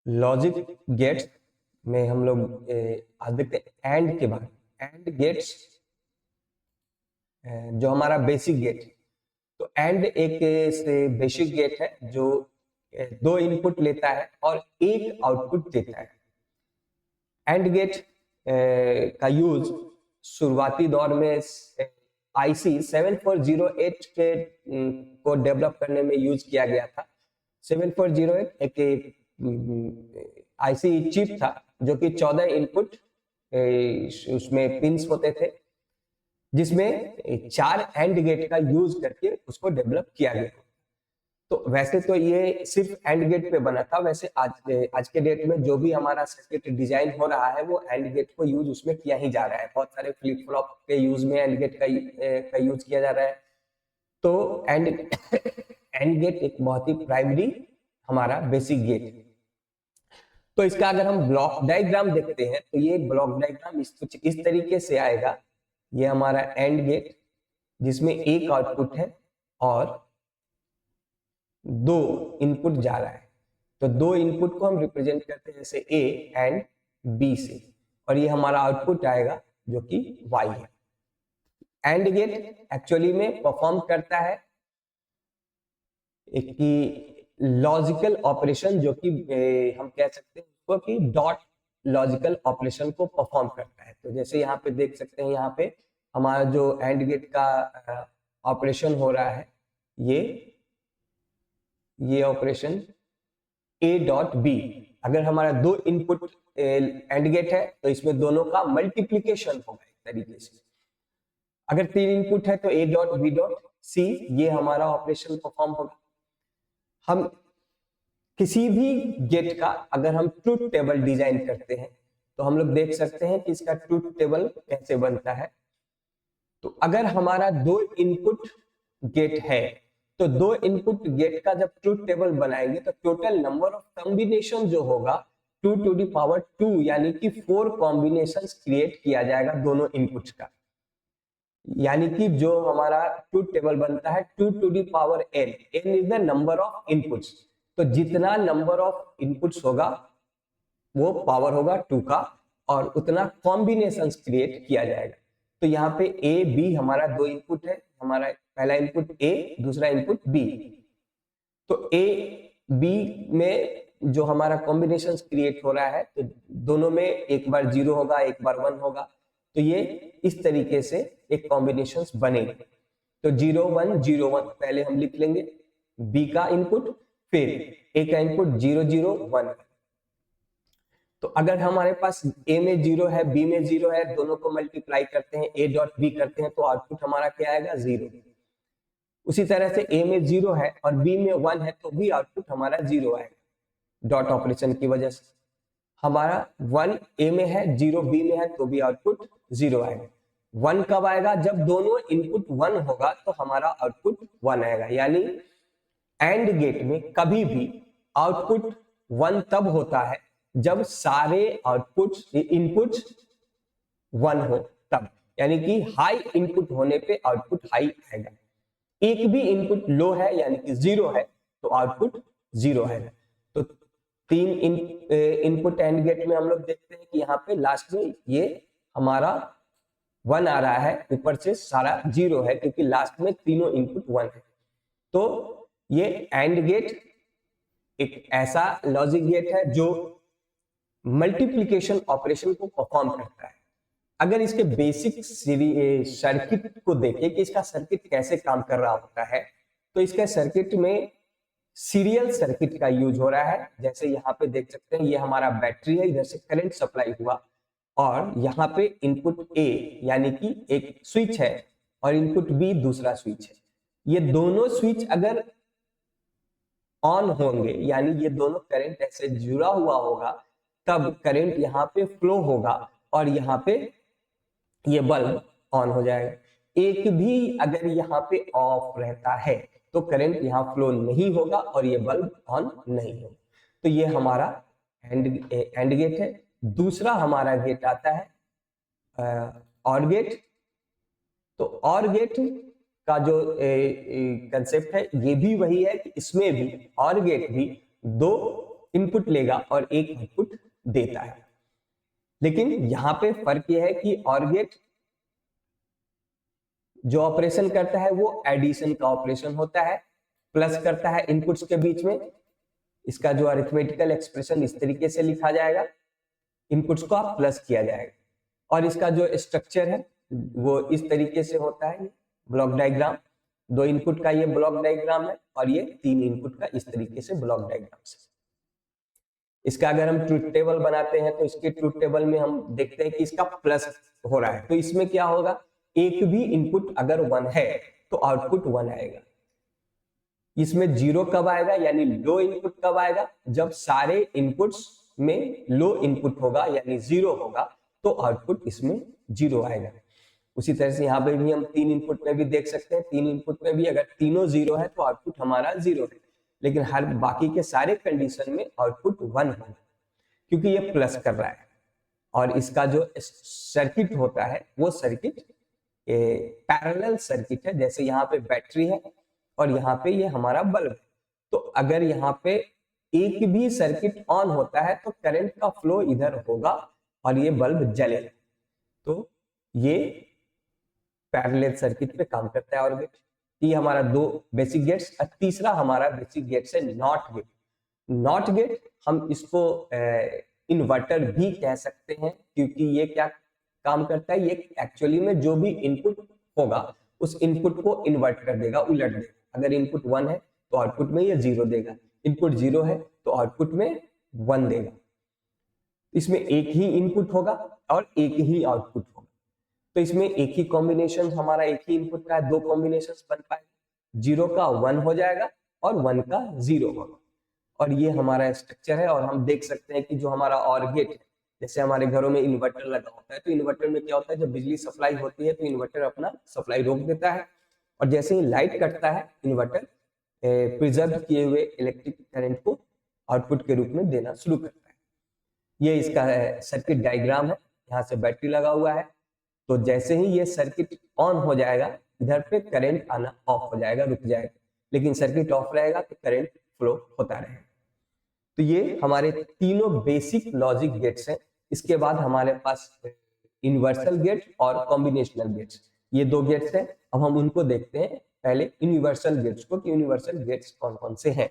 Logic gates में हम लोग आज देखते हैं एंड के बारे में। एंड गेट्स जो हमारा बेसिक गेट, तो एंड एक से बेसिक गेट है जो दो इनपुट लेता है और एक आउटपुट देता है। एंड गेट का यूज शुरुआती दौर में आईसी 7408 के को डेवलप करने में यूज किया गया था। 7408 एक आईसी चिप था जो कि 14 इनपुट उसमें पिंस होते थे, जिसमें 4 एंड गेट का यूज करके उसको डेवलप किया गया। तो वैसे तो ये सिर्फ एंड गेट पे बना था, वैसे आज के डेट में जो भी हमारा सर्किट डिजाइन हो रहा है वो एंड गेट को यूज उसमें किया ही जा रहा है। बहुत सारे फ्लिप फ्लॉप के यूज में एंड गेट का यूज किया जा रहा है। तो एंड गेट एक बहुत ही प्राइमरी हमारा बेसिक गेट है। तो इसका अगर हम ब्लॉक डायग्राम देखते हैं तो ये ब्लॉक डायग्राम कुछ इस तरीके से आएगा। ये हमारा एंड गेट जिसमें एक आउटपुट है और 2 इनपुट जा रहा है। तो 2 इनपुट को हम रिप्रेजेंट करते हैं जैसे ए एंड बी से, और ये हमारा आउटपुट आएगा जो कि वाई है। एंड गेट एक्चुअली में परफॉर्म करता है एक लॉजिकल ऑपरेशन जो कि हम कह सकते हैं उसको कि डॉट लॉजिकल ऑपरेशन को परफॉर्म करता है। तो जैसे यहाँ पे देख सकते हैं, यहाँ पे हमारा जो एंड गेट का ऑपरेशन हो रहा है, ये ऑपरेशन ए डॉट बी। अगर हमारा 2 इनपुट एंड गेट है तो इसमें दोनों का मल्टीप्लीकेशन होगा एक तरीके से। अगर 3 इनपुट है तो A dot B dot C, ये हमारा ऑपरेशन परफॉर्म होगा। हम किसी भी गेट का अगर हम ट्रूथ टेबल डिजाइन करते हैं तो हम लोग देख सकते हैं कि इसका ट्रूथ टेबल कैसे बनता है। तो अगर हमारा 2 इनपुट गेट है तो 2 इनपुट गेट का जब ट्रूथ टेबल बनाएंगे तो टोटल नंबर ऑफ कॉम्बिनेशन जो होगा 2 टू द पावर 2, यानी कि 4 कॉम्बिनेशंस क्रिएट किया जाएगा दोनों इनपुट्स का। यानी कि जो हमारा ट्रूथ टेबल बनता है 2 to the power n, n is the number of inputs. तो जितना नंबर ऑफ इनपुट्स होगा वो पावर होगा 2 का, और उतना कॉम्बिनेशंस क्रिएट किया जाएगा। तो यहाँ पे ए बी हमारा 2 इनपुट है, हमारा पहला इनपुट ए, दूसरा इनपुट बी। तो ए बी में जो हमारा कॉम्बिनेशन क्रिएट हो रहा है तो दोनों में एक बार 0 होगा, एक बार 1 होगा। तो ये इस तरीके से एक कॉम्बिनेशन बनेगा। तो 0 1 0 1 पहले हम लिख लेंगे बी का इनपुट, फिर ए का इनपुट 0 0 1। तो अगर हमारे पास ए में 0 है, बी में 0 है, दोनों को मल्टीप्लाई करते हैं, ए डॉट बी करते हैं, तो आउटपुट हमारा क्या आएगा 0। उसी तरह से ए में 0 है और बी में 1 है तो भी आउटपुट हमारा 0 आएगा। डॉट ऑपरेशन की वजह से हमारा 1 ए में है, 0 बी में है, तो भी आउटपुट 0 आएगा। 1 कब आएगा? जब दोनों इनपुट 1 होगा तो हमारा आउटपुट 1 आएगा। यानी एंड गेट में कभी भी आउटपुट 1 तब होता है जब सारे आउटपुट्स इनपुट्स 1 हो तब, यानी कि हाई इनपुट होने पे आउटपुट हाई आएगा। एक भी इनपुट लो है यानी कि 0 है तो आउटपुट 0 आएगा। तो 3 इनपुट एंड गेट में हम लोग देखते हैं कि यहाँ पे लास्ट में ये हमारा 1 आ रहा है, ऊपर से सारा 0 है क्योंकि लास्ट में तीनों इनपुट 1 है। तो ये एंड गेट एक ऐसा लॉजिक गेट है जो मल्टीप्लिकेशन ऑपरेशन को परफॉर्म करता है। अगर इसके बेसिक सर्किट को देखें कि इसका सर्किट कैसे काम कर रहा होता है, तो इसका सर्किट में सीरियल सर्किट का यूज हो रहा है। जैसे यहाँ पे देख सकते हैं, ये हमारा बैटरी है, इधर से करंट सप्लाई हुआ और यहाँ पे इनपुट ए यानी कि एक स्विच है और इनपुट बी दूसरा स्विच है। ये दोनों स्विच अगर ऑन होंगे यानी ये दोनों करंट ऐसे जुड़ा हुआ होगा तब करंट यहाँ पे फ्लो होगा और यहाँ पे ये बल्ब ऑन हो जाएगा। एक भी अगर यहाँ पे ऑफ रहता है तो करंट यहाँ फ्लो नहीं होगा और ये बल्ब ऑन नहीं होगा। तो ये हमारा एंड गेट है। दूसरा हमारा गेट आता है और गेट। तो और गेट का जो कंसेप्ट है ये भी वही है कि इसमें भी और गेट भी 2 इनपुट लेगा और एक आउटपुट देता है। लेकिन यहाँ पे फर्क यह है कि OR गेट जो ऑपरेशन करता है वो एडिशन का ऑपरेशन होता है, प्लस करता है इनपुट्स के बीच में। इसका जो अरिथमेटिकल एक्सप्रेशन इस तरीके से लिखा जाएगा, इनपुट्स को प्लस किया जाएगा, और इसका जो स्ट्रक्चर है वो इस तरीके से होता है, ब्लॉक डायग्राम। 2 इनपुट का ये ब्लॉक डायग्राम है और ये 3 इनपुट का इस तरीके से ब्लॉक डायग्राम से। इसका अगर हम ट्रूथ टेबल बनाते हैं तो इसके ट्रूथ टेबल में हम देखते हैं कि इसका प्लस हो रहा है, तो इसमें क्या होगा, एक भी इनपुट अगर 1 है तो आउटपुट 1 आएगा। इसमें 0 कब आएगा, यानी लो इनपुट कब आएगा, जब सारे इनपुट्स में लो इनपुट होगा यानी 0 होगा तो आउटपुट इसमें 0 आएगा। उसी तरह से यहाँ पे भी हम 3 इनपुट में भी देख सकते हैं, 3 इनपुट में भी अगर तीनों 0 है तो आउटपुट हमारा 0 है, लेकिन हर बाकी के सारे कंडीशन में आउटपुट 1 होगा क्योंकि ये प्लस कर रहा है। और इसका जो सर्किट होता है वो सर्किट पैरेलल सर्किट है, जैसे यहाँ पे बैटरी है और यहाँ पे ये हमारा बल्ब है। तो अगर यहाँ पे एक भी सर्किट ऑन होता है तो करंट का फ्लो इधर होगा और ये बल्ब जलेगा। तो ये पैरेलल सर्किट पे काम करता है। और ये हमारा 2 बेसिक गेट्स, और तीसरा हमारा बेसिक गेट्स है नॉट गेट। नॉट गेट हम इसको इन्वर्टर भी कह सकते हैं, क्योंकि ये क्या काम करता है, ये एक्चुअली में जो भी इनपुट होगा उस इनपुट को इन्वर्ट कर देगा, उलट देगा। अगर इनपुट 1 है तो आउटपुट में ये 0 देगा, इनपुट 0 है तो आउटपुट में 1 देगा। इसमें एक ही इनपुट होगा और एक ही आउटपुट होगा। तो इसमें एक ही कॉम्बिनेशन, हमारा एक ही इनपुट का 2 कॉम्बिनेशन बन पाएगा, 0 का 1 हो जाएगा और 1 का 0 होगा। और ये हमारा स्ट्रक्चर है। और हम देख सकते हैं कि जो हमारा OR गेट है, जैसे हमारे घरों में इन्वर्टर लगा होता है, तो इन्वर्टर में क्या होता है, जब बिजली सप्लाई होती है तो इन्वर्टर अपना सप्लाई रोक देता है, और जैसे ही लाइट कटता है इन्वर्टर प्रिजर्व किए हुए इलेक्ट्रिक करंट को आउटपुट के रूप में देना शुरू करता है। ये इसका सर्किट डायग्राम है, यहाँ से बैटरी लगा हुआ है, तो जैसे ही ये सर्किट ऑन हो जाएगा इधर पे करंट आना ऑफ हो जाएगा, रुक जाएगा, लेकिन सर्किट ऑफ रहेगा तो करंट फ्लो होता रहेगा। तो ये हमारे तीनों बेसिक लॉजिक गेट्स हैं। इसके बाद हमारे पास यूनिवर्सल गेट और कॉम्बिनेशनल गेट्स, ये 2 गेट्स हैं। अब हम उनको देखते हैं, पहले यूनिवर्सल गेट्स को, कि यूनिवर्सल गेट्स कौन कौन से हैं।